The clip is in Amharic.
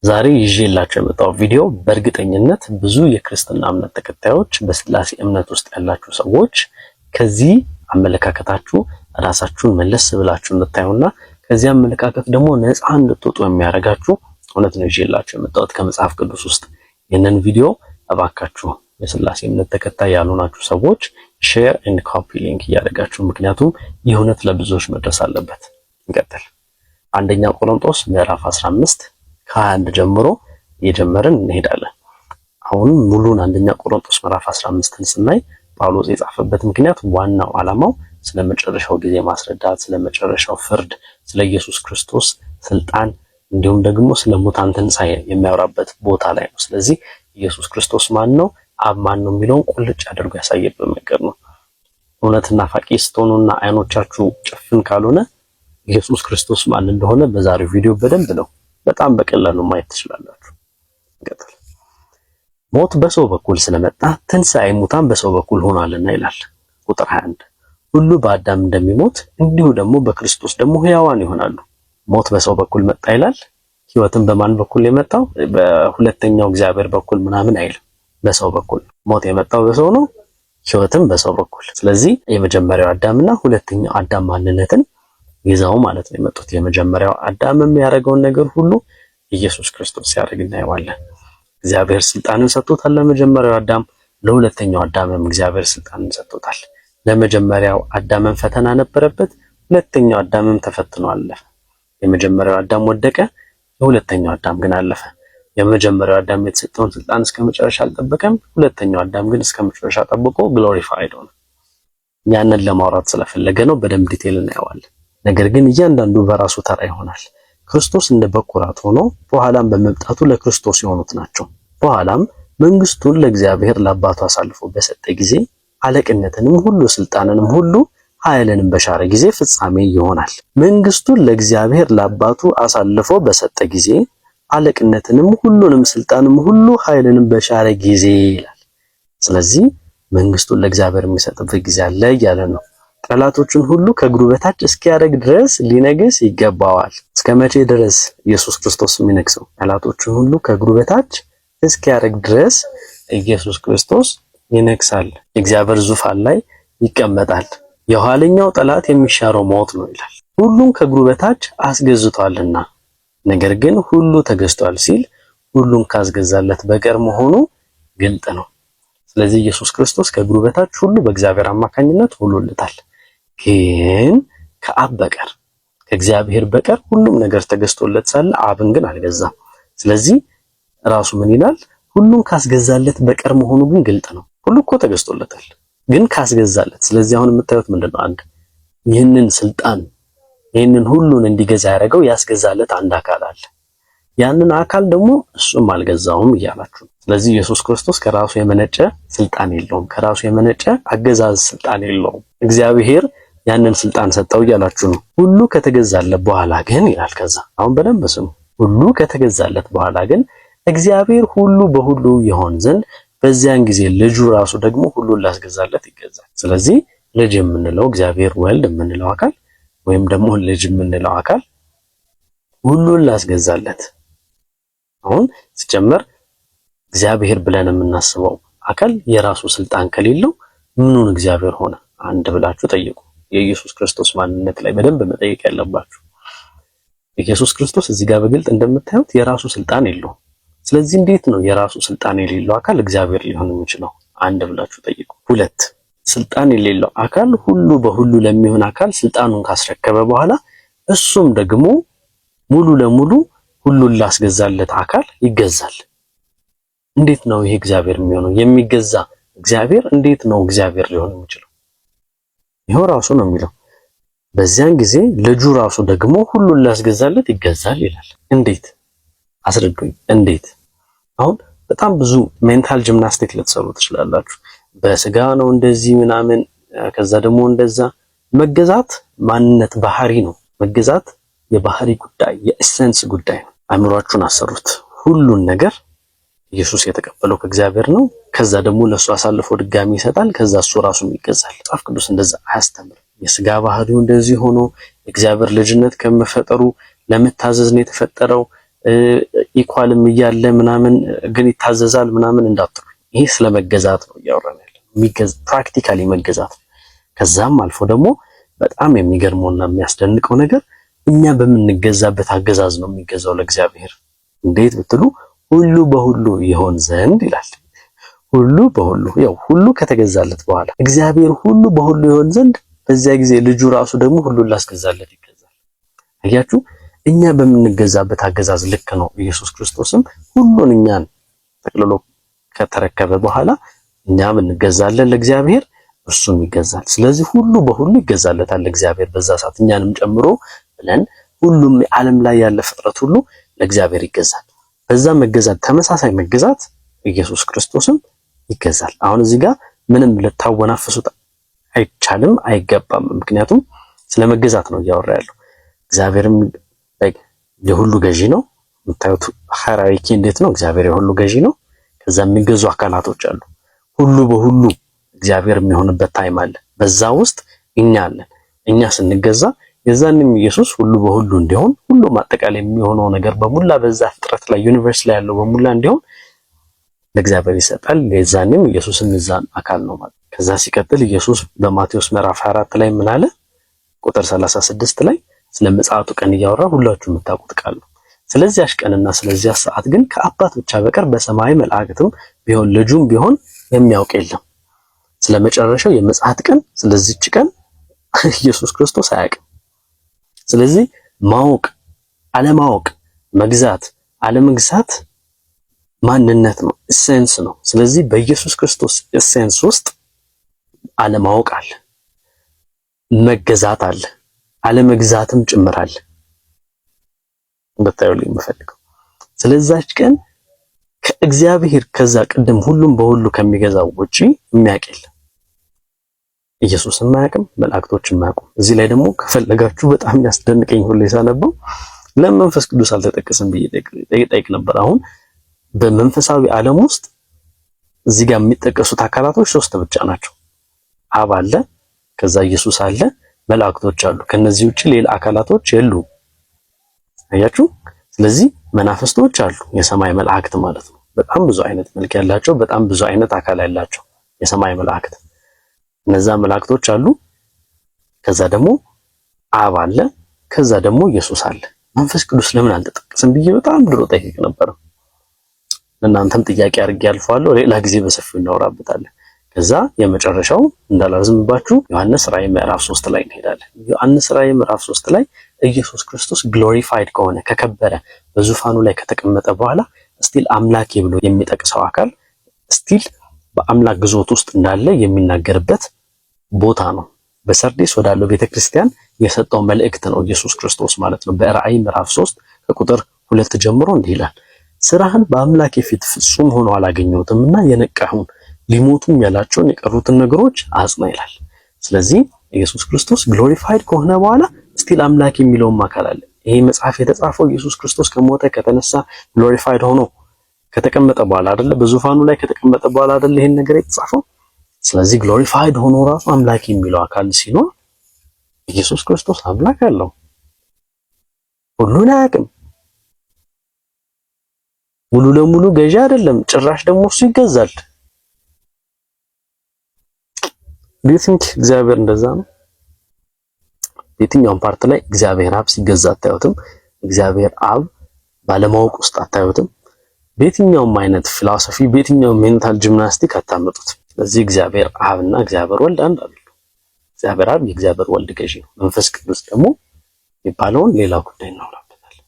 ዛሬ ይዤላችሁ የመጣው ቪዲዮ በእርግጠኝነት ብዙ የክርስትና እምነት ተከታዮች በስላሴ እምነት ውስጥ ያላችሁ ሰዎች ከዚህ አመለካከታችሁ ራሳችሁን መለስ ብላችሁ እንድታዩና ከዚህ አመለካከት ደግሞ ነፃ እንድትወጡ የሚያደርጋችሁ እውነት ነው ይዤላችሁ የመጣሁት ከመጽሐፍ ቅዱስ ውስጥ። ይህንን ቪዲዮ እባካችሁ የስላሴ እምነት ተከታይ ያልሆናችሁ ሰዎች ሼር ኤንድ ኮፒ ሊንክ እያደረጋችሁ፣ ምክንያቱም ይህ እውነት ለብዙዎች መድረስ አለበት። እንቀጥል። አንደኛ ቆሮንቶስ ምዕራፍ 15 ከ21 ጀምሮ እየጀመርን እንሄዳለን። አሁን ሙሉን አንደኛ ቆሮንቶስ ምዕራፍ 15ን ስናይ ጳውሎስ የጻፈበት ምክንያት ዋናው ዓላማው ስለመጨረሻው ጊዜ ማስረዳት፣ ስለመጨረሻው ፍርድ፣ ስለ ኢየሱስ ክርስቶስ ስልጣን እንዲሁም ደግሞ ስለ ሙታን ትንሣኤ የሚያወራበት ቦታ ላይ ነው። ስለዚህ ኢየሱስ ክርስቶስ ማን ነው፣ አብ ማን ነው የሚለውን ቁልጭ አድርጎ ያሳየበት መንገድ ነው። እውነትና ፋቂ ስትሆኑና አይኖቻችሁ ጭፍን ካልሆነ ኢየሱስ ክርስቶስ ማን እንደሆነ በዛሬው ቪዲዮ በደንብ ነው በጣም በቀላሉ ማየት ትችላላችሁ። እንቀጥል። ሞት በሰው በኩል ስለመጣ ትንሣኤ ሙታን በሰው በኩል ሆኗልና ይላል ቁጥር 21። ሁሉ በአዳም እንደሚሞት እንዲሁ ደግሞ በክርስቶስ ደግሞ ሕያዋን ይሆናሉ። ሞት በሰው በኩል መጣ ይላል። ሕይወትን በማን በኩል የመጣው? በሁለተኛው እግዚአብሔር በኩል ምናምን አይልም፣ በሰው በኩል። ሞት የመጣው በሰው ነው፣ ሕይወትም በሰው በኩል። ስለዚህ የመጀመሪያው አዳምና ሁለተኛው አዳም ማንነትን ይዘው ማለት ነው የመጡት። የመጀመሪያው አዳምም ያደረገውን ነገር ሁሉ ኢየሱስ ክርስቶስ ሲያደርግ እናየዋለን። እግዚአብሔር ስልጣንን ሰጥቶታል ለመጀመሪያው አዳም፣ ለሁለተኛው አዳምም እግዚአብሔር ስልጣንን ሰጥቶታል። ለመጀመሪያው አዳምም ፈተና ነበረበት፣ ሁለተኛው አዳምም ተፈትኖ አለፈ። የመጀመሪያው አዳም ወደቀ፣ የሁለተኛው አዳም ግን አለፈ። የመጀመሪያው አዳም የተሰጠውን ስልጣን እስከ መጨረሻ አልጠበቀም፣ ሁለተኛው አዳም ግን እስከ መጨረሻ ጠብቆ ግሎሪፋይድ ሆነ። ያንን ለማውራት ስለፈለገ ነው፣ በደንብ ዲቴል እናየዋለን። ነገር ግን እያንዳንዱ በራሱ ተራ ይሆናል። ክርስቶስ እንደ በኩራት ሆኖ በኋላም በመምጣቱ ለክርስቶስ የሆኑት ናቸው። በኋላም መንግስቱን ለእግዚአብሔር ለአባቱ አሳልፎ በሰጠ ጊዜ አለቅነትንም ሁሉ ስልጣንንም ሁሉ ኃይልንም በሻረ ጊዜ ፍጻሜ ይሆናል። መንግስቱን ለእግዚአብሔር ለአባቱ አሳልፎ በሰጠ ጊዜ አለቅነትንም ሁሉንም ስልጣንም ሁሉ ኃይልንም በሻረ ጊዜ ይላል። ስለዚህ መንግስቱን ለእግዚአብሔር የሚሰጥበት ጊዜ አለ እያለ ነው። ጠላቶቹን ሁሉ ከእግሩ በታች እስኪያደርግ ድረስ ሊነግስ ይገባዋል። እስከ መቼ ድረስ ኢየሱስ ክርስቶስ የሚነግሰው? ጠላቶቹን ሁሉ ከእግሩ በታች እስኪያደርግ ድረስ ኢየሱስ ክርስቶስ ይነግሳል። የእግዚአብሔር ዙፋን ላይ ይቀመጣል። የኋለኛው ጠላት የሚሻረው ሞት ነው ይላል። ሁሉን ከእግሩ በታች አስገዝቷልና፣ ነገር ግን ሁሉ ተገዝቷል ሲል ሁሉን ካስገዛለት በቀር መሆኑ ግልጥ ነው። ስለዚህ ኢየሱስ ክርስቶስ ከእግሩ በታች ሁሉ በእግዚአብሔር አማካኝነት ሆኖለታል። ግን ከአብ በቀር ከእግዚአብሔር በቀር ሁሉም ነገር ተገዝቶለት ሳለ አብን ግን አልገዛም። ስለዚህ ራሱ ምን ይላል? ሁሉን ካስገዛለት በቀር መሆኑ ግን ግልጥ ነው። ሁሉ እኮ ተገዝቶለታል፣ ግን ካስገዛለት። ስለዚህ አሁን የምታዩት ምንድነው? አንድ ይህንን ስልጣን ይህንን ሁሉን እንዲገዛ ያደረገው ያስገዛለት አንድ አካል አለ። ያንን አካል ደግሞ እሱም አልገዛውም እያላችሁ ነው። ስለዚህ ኢየሱስ ክርስቶስ ከራሱ የመነጨ ስልጣን የለውም፣ ከራሱ የመነጨ አገዛዝ ስልጣን የለውም። እግዚአብሔር ያንን ስልጣን ሰጠው እያላችሁ ነው። ሁሉ ከተገዛለት በኋላ ግን ይላል። ከዛ አሁን በደንብ ስሙ። ሁሉ ከተገዛለት በኋላ ግን እግዚአብሔር ሁሉ በሁሉ ይሆን ዘንድ በዚያን ጊዜ ልጁ ራሱ ደግሞ ሁሉን ላስገዛለት ይገዛል። ስለዚህ ልጅ የምንለው እግዚአብሔር ወልድ የምንለው አካል ወይም ደግሞ ልጅ የምንለው አካል ሁሉን ላስገዛለት። አሁን ሲጀመር እግዚአብሔር ብለን የምናስበው አካል የራሱ ስልጣን ከሌለው ምኑን እግዚአብሔር ሆነ? አንድ ብላችሁ ጠይቁ። የኢየሱስ ክርስቶስ ማንነት ላይ በደንብ መጠየቅ ያለባችሁ። ኢየሱስ ክርስቶስ እዚህ ጋር በግልጥ እንደምታዩት የራሱ ስልጣን የለውም። ስለዚህ እንዴት ነው የራሱ ስልጣን የሌለው አካል እግዚአብሔር ሊሆን የሚችለው? አንድ ብላችሁ ጠይቁ። ሁለት፣ ስልጣን የሌለው አካል ሁሉ በሁሉ ለሚሆን አካል ስልጣኑን ካስረከበ በኋላ እሱም ደግሞ ሙሉ ለሙሉ ሁሉን ላስገዛለት አካል ይገዛል። እንዴት ነው ይሄ እግዚአብሔር የሚሆነው? የሚገዛ እግዚአብሔር እንዴት ነው እግዚአብሔር ሊሆን የሚችለው? ይሄው ራሱ ነው የሚለው። በዚያን ጊዜ ልጁ ራሱ ደግሞ ሁሉን ላስገዛለት ይገዛል ይላል። እንዴት? አስረዱኝ። እንዴት? አሁን በጣም ብዙ ሜንታል ጂምናስቲክ ልትሰሩ ትችላላችሁ። በስጋ ነው እንደዚህ ምናምን፣ ከዛ ደግሞ እንደዛ። መገዛት ማንነት ባህሪ ነው። መገዛት የባህሪ ጉዳይ፣ የኤሰንስ ጉዳይ ነው። አእምሯችሁን አሰሩት። ሁሉን ነገር ኢየሱስ የተቀበለው ከእግዚአብሔር ነው። ከዛ ደግሞ ለሱ አሳልፎ ድጋሚ ይሰጣል። ከዛ እሱ ራሱም ይገዛል። መጽሐፍ ቅዱስ እንደዛ አያስተምርም። የስጋ ባህሪው እንደዚህ ሆኖ እግዚአብሔር ልጅነት ከመፈጠሩ ለመታዘዝ ነው የተፈጠረው። ኢኳልም እያለ ምናምን ግን ይታዘዛል ምናምን እንዳትሉ። ይሄ ስለመገዛት ነው እያወራን ያለው። ፕራክቲካሊ መገዛት። ከዛም አልፎ ደግሞ በጣም የሚገርመውና የሚያስደንቀው ነገር እኛ በምንገዛበት አገዛዝ ነው የሚገዛው ለእግዚአብሔር። እንዴት ብትሉ ሁሉ በሁሉ ይሆን ዘንድ ይላል። ሁሉ በሁሉ ያው ሁሉ ከተገዛለት በኋላ እግዚአብሔር ሁሉ በሁሉ ይሆን ዘንድ በዚያ ጊዜ ልጁ ራሱ ደግሞ ሁሉን ላስገዛለት ይገዛል። አያችሁ፣ እኛ በምንገዛበት አገዛዝ ልክ ነው ኢየሱስ ክርስቶስም ሁሉን እኛን ጠቅልሎ ከተረከበ በኋላ እኛም እንገዛለን ለእግዚአብሔር፣ እሱም ይገዛል። ስለዚህ ሁሉ በሁሉ ይገዛለታል ለእግዚአብሔር በዛ ሰዓት እኛንም ጨምሮ ብለን ሁሉም ዓለም ላይ ያለ ፍጥረት ሁሉ ለእግዚአብሔር ይገዛል። በዛ መገዛት ተመሳሳይ መገዛት ኢየሱስ ክርስቶስም ይገዛል። አሁን እዚህ ጋር ምንም ልታወናፍሱት አይቻልም አይገባም። ምክንያቱም ስለመገዛት ነው እያወራ ያለው። እግዚአብሔርም የሁሉ ገዢ ነው። የምታዩት ሃይራርኪ እንዴት ነው? እግዚአብሔር የሁሉ ገዢ ነው። ከዛ የሚገዙ አካላቶች አሉ። ሁሉ በሁሉ እግዚአብሔር የሚሆንበት ታይም አለ። በዛ ውስጥ እኛ አለን። እኛ ስንገዛ የዛንም ኢየሱስ ሁሉ በሁሉ እንዲሆን ሁሉ ማጠቃላይ የሚሆነው ነገር በሙላ በዛ ፍጥረት ላይ ዩኒቨርስ ላይ ያለው በሙላ እንዲሆን ለእግዚአብሔር ይሰጣል። የዛንም ኢየሱስም የዛን አካል ነው ማለት። ከዛ ሲቀጥል ኢየሱስ በማቴዎስ ምዕራፍ 4 ላይ ምን አለ? ቁጥር 36 ላይ ስለ ምጽአቱ ቀን እያወራ ሁላችሁም የምታውቁት ቃል ነው። ስለዚያች ቀንና ስለዚያ ሰዓት ግን ከአባት ብቻ በቀር በሰማይ መላእክትም ቢሆን ልጁም ቢሆን የሚያውቅ የለም። ስለመጨረሻው የምጽአት ቀን ስለዚህች ቀን ኢየሱስ ክርስቶስ አያውቅም። ስለዚህ ማወቅ፣ አለማወቅ፣ መግዛት፣ አለመግዛት ማንነት ነው፣ ኤሴንስ ነው። ስለዚህ በኢየሱስ ክርስቶስ ኤሴንስ ውስጥ አለማወቅ አለ፣ መገዛት አለ፣ አለመግዛትም ጭምር አለ። እንድታዩልኝ የምፈልገው ስለዛች ቀን ከእግዚአብሔር ከዛ ቀደም ሁሉም በሁሉ ከሚገዛው ውጪ የሚያውቅ የለም። ኢየሱስም አያውቅም፣ መላእክቶችም አያውቁም። እዚህ ላይ ደግሞ ከፈለጋችሁ በጣም ያስደንቀኝ ሁሉ የሳነበው ለመንፈስ ቅዱስ አልተጠቀሰም ብዬ ጠይቅ ነበር። አሁን በመንፈሳዊ ዓለም ውስጥ እዚህ ጋር የሚጠቀሱት አካላቶች 3 ብቻ ናቸው። አብ አለ፣ ከዛ ኢየሱስ አለ፣ መላእክቶች አሉ። ከነዚህ ውጪ ሌላ አካላቶች የሉም። አያችሁ? ስለዚህ መናፍስቶች አሉ፣ የሰማይ መላእክት ማለት ነው። በጣም ብዙ አይነት መልክ ያላቸው፣ በጣም ብዙ አይነት አካል ያላቸው የሰማይ መላእክት፣ እነዛ መላእክቶች አሉ። ከዛ ደግሞ አብ አለ፣ ከዛ ደግሞ ኢየሱስ አለ። መንፈስ ቅዱስ ለምን አልተጠቀሰም ብዬ በጣም ድሮ ጠይቅ ነበር። እናንተም ጥያቄ አድርጌ አልፈዋለሁ። ሌላ ጊዜ በሰፊው እናወራበታለን። ከዛ የመጨረሻው እንዳላዝምባችሁ ዮሐንስ ራእይ ምዕራፍ 3 ላይ እንሄዳለን። ዮሐንስ ራእይ ምዕራፍ 3 ላይ ኢየሱስ ክርስቶስ ግሎሪፋይድ ከሆነ ከከበረ በዙፋኑ ላይ ከተቀመጠ በኋላ ስቲል አምላኬ ብሎ የሚጠቅሰው አካል ስቲል በአምላክ ግዞት ውስጥ እንዳለ የሚናገርበት ቦታ ነው። በሰርዴስ ወዳለው ቤተክርስቲያን የሰጠው መልእክት ነው ኢየሱስ ክርስቶስ ማለት ነው። በራእይ ምዕራፍ 3 ከቁጥር 2 ጀምሮ እንዲህ ይላል፣ ስራህን በአምላኬ ፊት ፍጹም ሆኖ አላገኘሁትምና የነቃሁን ሊሞቱም ያላቸውን የቀሩትን ነገሮች አጽና ይላል። ስለዚህ ኢየሱስ ክርስቶስ ግሎሪፋይድ ከሆነ በኋላ ስቲል አምላክ የሚለውም አካል አለ። ይሄ መጽሐፍ የተጻፈው ኢየሱስ ክርስቶስ ከሞተ ከተነሳ ግሎሪፋይድ ሆኖ ከተቀመጠ በኋላ አይደለ? በዙፋኑ ላይ ከተቀመጠ በኋላ አይደለ ይሄን ነገር የተጻፈው? ስለዚህ ግሎሪፋይድ ሆኖ ራሱ አምላክ የሚለው አካል ሲኖር ኢየሱስ ክርስቶስ አምላክ አለው። ሁሉን አያውቅም። ሙሉ ለሙሉ ገዢ አይደለም። ጭራሽ ደግሞ እሱ ይገዛል። ዲቲንክ እግዚአብሔር እንደዛ ነው። የትኛውም ፓርት ላይ እግዚአብሔር አብ ሲገዛ አታዩትም። እግዚአብሔር አብ ባለማወቅ ውስጥ አታዩትም። በየትኛውም አይነት ፊሎሶፊ፣ በየትኛውም ሜንታል ጂምናስቲክ አታመጡት። ስለዚህ እግዚአብሔር አብና እግዚአብሔር ወልድ አንድ አይደሉም። እግዚአብሔር አብ የእግዚአብሔር ወልድ ገዢ ነው። መንፈስ ቅዱስ ደግሞ የሚባለውን ሌላ ጉዳይ እናወራበታለን።